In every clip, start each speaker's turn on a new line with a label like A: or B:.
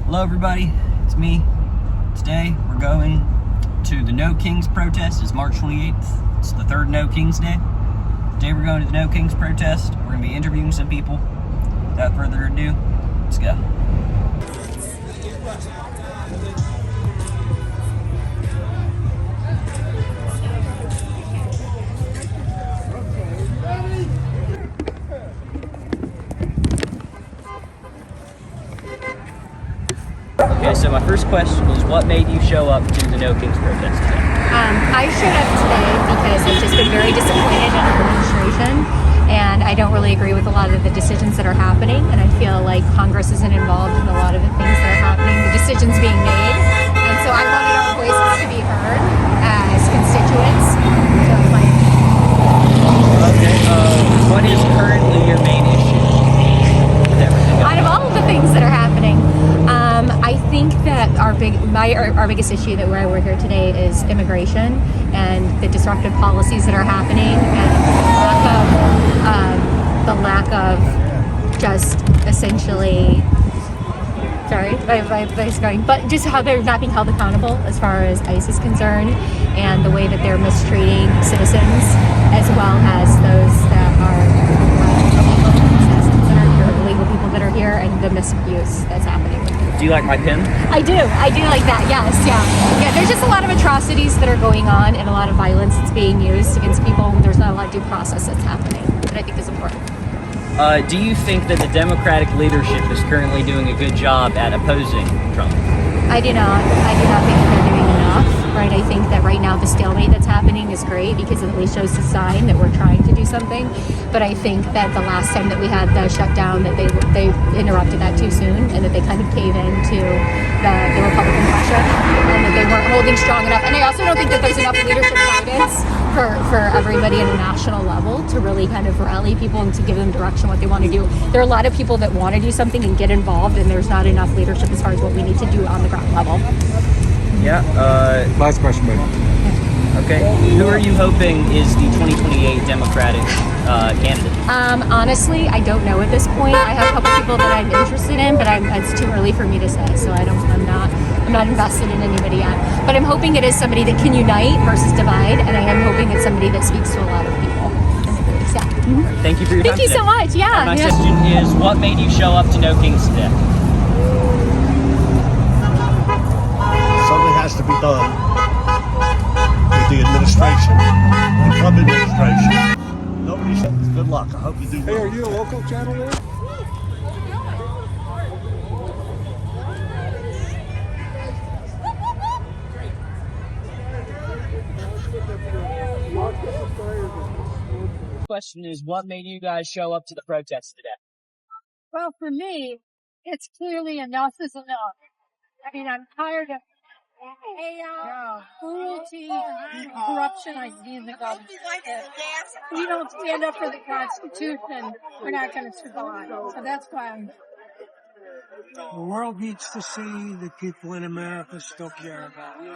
A: Hello everybody, it's me. Today we're going to the No Kings protest. It's March 28th. It's the third No Kings Day. Today we're going to the No Kings protest. We're going to be interviewing some people. Without further ado, let's go. Okay, so my first question is, what made you show up to the No Kings protest today?
B: I showed up today because I've just been very disappointed in our administration, and I don't really agree with a lot of the decisions that are happening, and I feel like Congress isn't involved in a lot of the things that are happening, the decisions being made, and so I wanted our voices to be heard as constituents. So it's like,
A: Okay, what is currently your main issue with everything going
B: out of all of the things that are happening, I think that our biggest issue that why we're here today is immigration and the disruptive policies that are happening, and the lack of just essentially, sorry, my voice is going, but just how they're not being held accountable as far as ICE is concerned, and the way that they're mistreating citizens as well as those that are illegal people that are here, and the misuse that's happening.
A: Do you like my pin?
B: I do like that, yes, yeah. There's just a lot of atrocities that are going on and a lot of violence that's being used against people. There's not a lot of due process that's happening that I think is important.
A: Do you think that the Democratic leadership is currently doing a good job at opposing Trump?
B: I do not think that they're doing enough, right? I think that right now the stalemate that's happening is great because it at least shows a sign that we're trying to do something. But I think that the last time that we had the shutdown, that they interrupted that too soon, and that they kind of cave into the Republican pressure, and that they weren't holding strong enough. And I also don't think that there's enough leadership guidance for everybody at a national level to really kind of rally people and to give them direction what they want to do. There are a lot of people that want to do something and get involved, and there's not enough leadership as far as what we need to do on the ground level.
A: Yeah.
C: Last question, baby.
A: Okay. Who are you hoping is the 2028 Democratic candidate?
B: Honestly, I don't know at this point. I have a couple people that I'm interested in, but it's too early for me to say. So I'm not invested in anybody yet. But I'm hoping it is somebody that can unite versus divide, and I am hoping it's somebody that speaks to a lot of people. Yeah. Mm-hmm.
A: Thank you for your time.
B: Thank you so much. Yeah.
A: My question is, what made you show up to No Kings today?
D: Something has to be done with the administration, the Trump administration. Nobody says good luck. I hope you do
C: Hey,
D: well.
C: are you a local channel there?
A: Question is, what made you guys show up to the protest today?
E: Well, for me, it's clearly enough is enough. I mean, I'm tired of chaos, cruelty, and corruption I see in the government. If we don't stand up for the Constitution, we're not going to survive. So that's why I'm.
F: The world needs to see that people in America still care about it.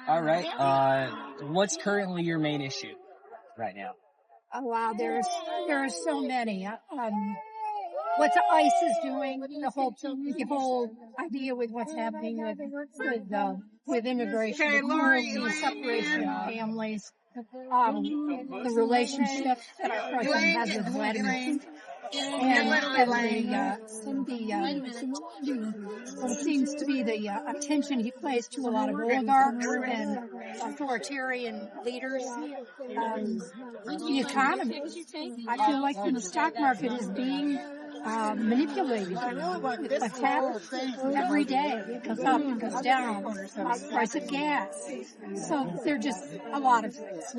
A: All right. What's currently your main issue right now?
E: Oh wow, there are so many. What the ICE is doing, the whole idea with what's happening with immigration, the cruelty, separation of families, the relationship that our president has with Vladimir, and what seems to be the attention he plays to a lot of oligarchs and authoritarian leaders. The economy, I feel like the stock market is being manipulated. It attacks every day. It goes up, it goes down. Price of gas. So they're just a lot of things.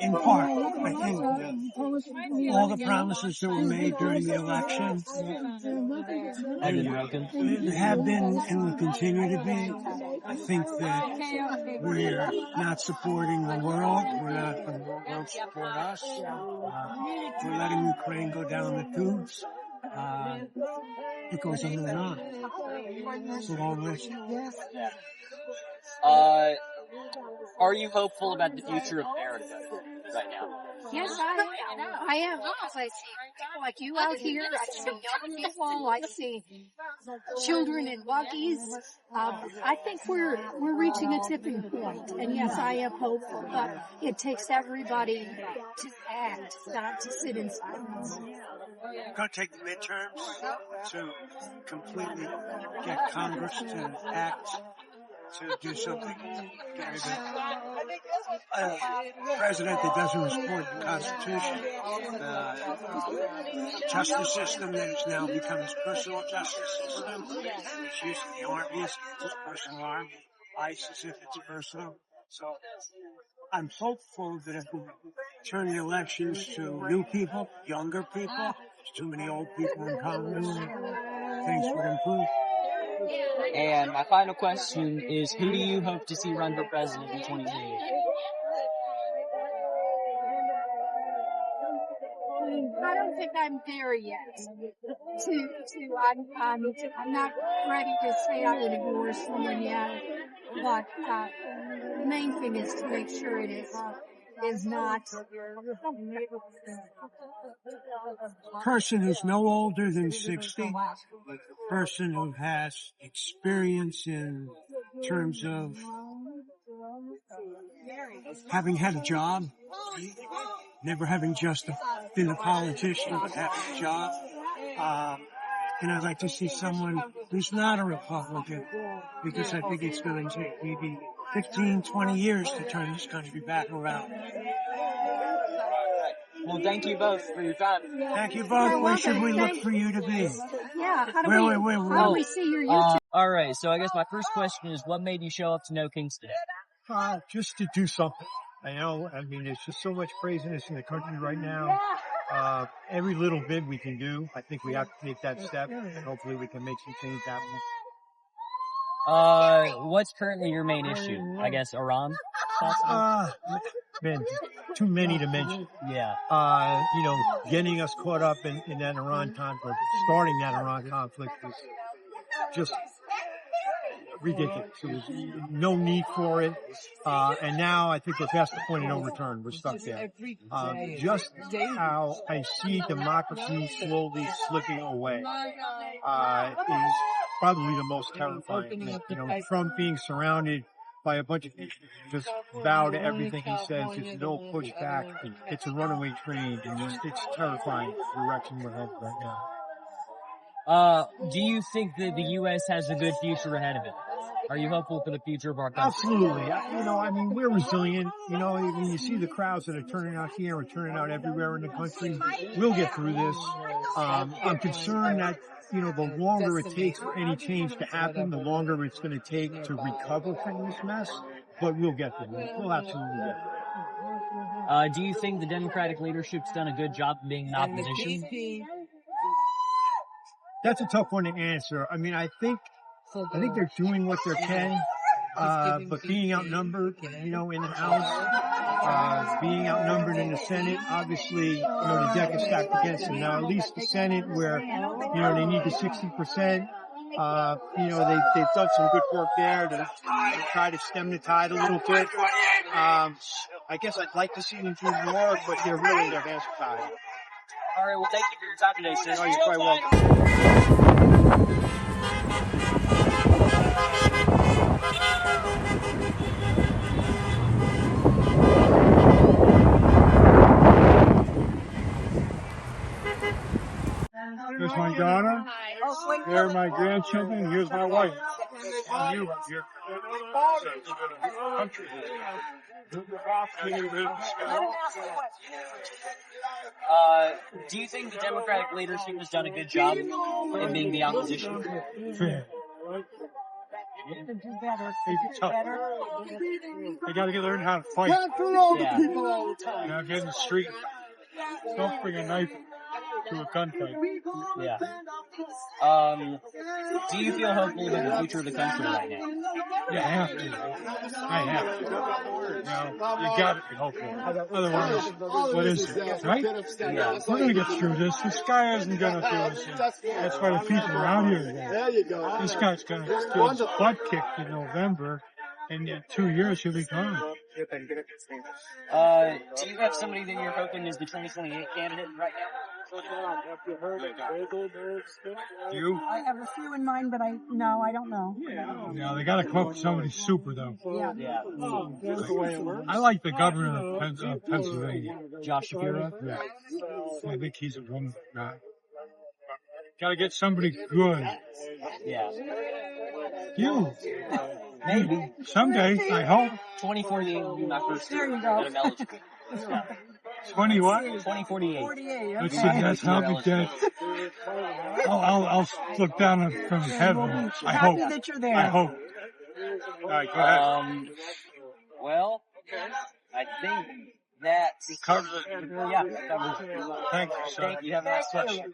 F: In part, I think that all the promises that were made during the election have been and will continue to be. I think that we're not supporting the world. We're not letting the world support us. We're letting Ukraine go down the tubes. It goes on and on. It's a long list.
A: Are you hopeful about the future of America right now?
E: Yes, I am. Because I see people like you out here. I see young people. I see children in buggies. I think we're reaching a tipping point. And yes, I am hopeful. But it takes everybody to act, not to sit in silence.
F: It's going to take the midterms to completely get Congress to act, to do something. A president that doesn't respect the Constitution, justice system that has now become his personal justice system. He's using the army as his personal army, ICE as if it's personal. So I'm hopeful that if we turn the elections to new people, younger people, there's too many old people in Congress, things would improve.
A: And my final question is, who do you hope to see run for president in 2028?
E: I don't think I'm there yet. I'm not ready to say I would endorse someone yet. But the main thing is to make sure it is not.
F: Person who's no older than 60, person who has experience in terms of having had a job, never having just been a politician, but having a job. And I'd like to see someone who's not a Republican, because I think it's going to take maybe 15, 20 years to turn this country back around.
A: Well, thank you both for your time.
F: Thank you both. Where should we look for you to be?
E: Yeah, how do we see your YouTube?
A: All right, so I guess my first question is, what made you show up to No Kings today?
C: Just to do something. I know, I mean, there's just so much craziness in the country right now. Every little bit we can do, I think we have to take that step, and hopefully we can make some change happen.
A: What's currently your main issue? I guess Iran?
C: Man, too many to mention.
A: Yeah.
C: Getting us caught up in that Iran conflict, starting that Iran conflict was just ridiculous. There was no need for it. And now I think we're past the point of no return. We're stuck there. Just how I see democracy slowly slipping away is probably the most terrifying. Trump being surrounded by a bunch of people who just bow to everything he says. There's no pushback. It's a runaway train. It's terrifying the direction we're headed right now.
A: Do you think that the U.S. has a good future ahead of it? Are you hopeful for the future of our country?
C: Absolutely. We're resilient. When you see the crowds that are turning out here and turning out everywhere in the country, we'll get through this. I'm concerned that, the longer it takes for any change to happen, the longer it's going to take to recover from this mess. But we'll get through it. We'll absolutely get through it.
A: Do you think the Democratic leadership's done a good job of being in opposition?
C: That's a tough one to answer. I think they're doing what they can, but being outnumbered, in the House, being outnumbered in the Senate, obviously, the deck is stacked against them. Now, at least the Senate, where, they need the 60%, they've done some good work there to try to stem the tide a little bit. I guess I'd like to see them do more, but they're really their hands are tied.
A: All right, well, thank you for your time today, sis.
C: Oh, you're quite welcome. Here's my daughter. Here are my grandchildren. Here's my wife. And you, your country.
A: Do you think the Democratic leadership has done a good job in being the opposition?
C: Fair. They got to learn how to fight.
A: Yeah.
C: Get in the street. Don't bring a knife to a gunfight.
A: Yeah. Do you feel hopeful about the future of the country right now?
C: You have to. I have to. You got to be hopeful. Otherwise, what is it? Right?
A: Yeah.
C: We're going to get through this. This guy isn't going to do us in. That's why the people around here are This guy's going to get his butt kicked in November, and in 2 years he'll be gone.
A: Do you have somebody that you're hoping is the 2028 candidate right now?
C: You?
G: I have a few in mind, but I don't know.
C: Yeah, they got to come up with somebody super though.
A: Yeah.
C: I like the governor of Pennsylvania.
A: Josh Shapiro?
C: Yeah. I think he's a wonderful guy. Got to get somebody good.
A: Yeah.
C: You.
A: Maybe.
C: Someday, I hope.
A: 2048 will be my first
G: There
A: year
G: you go.
A: that I'm eligible.
C: 20 what?
A: 2048.
G: 48.
C: Let's see,
G: Okay.
C: that's how big that. I'll look down from heaven. I hope.
G: Happy that you're there.
C: I hope. All right, go ahead.
A: Well, I think that
C: Covers it.
A: Yeah, that covers it.
C: Thank you, sir.
A: Thank you. Have a nice day.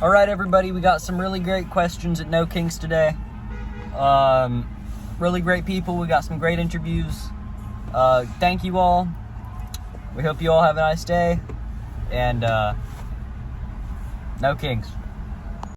A: All right, everybody, we got some really great questions at No Kings today. Really great people. We got some great interviews. Thank you all. We hope you all have a nice day. And No Kings.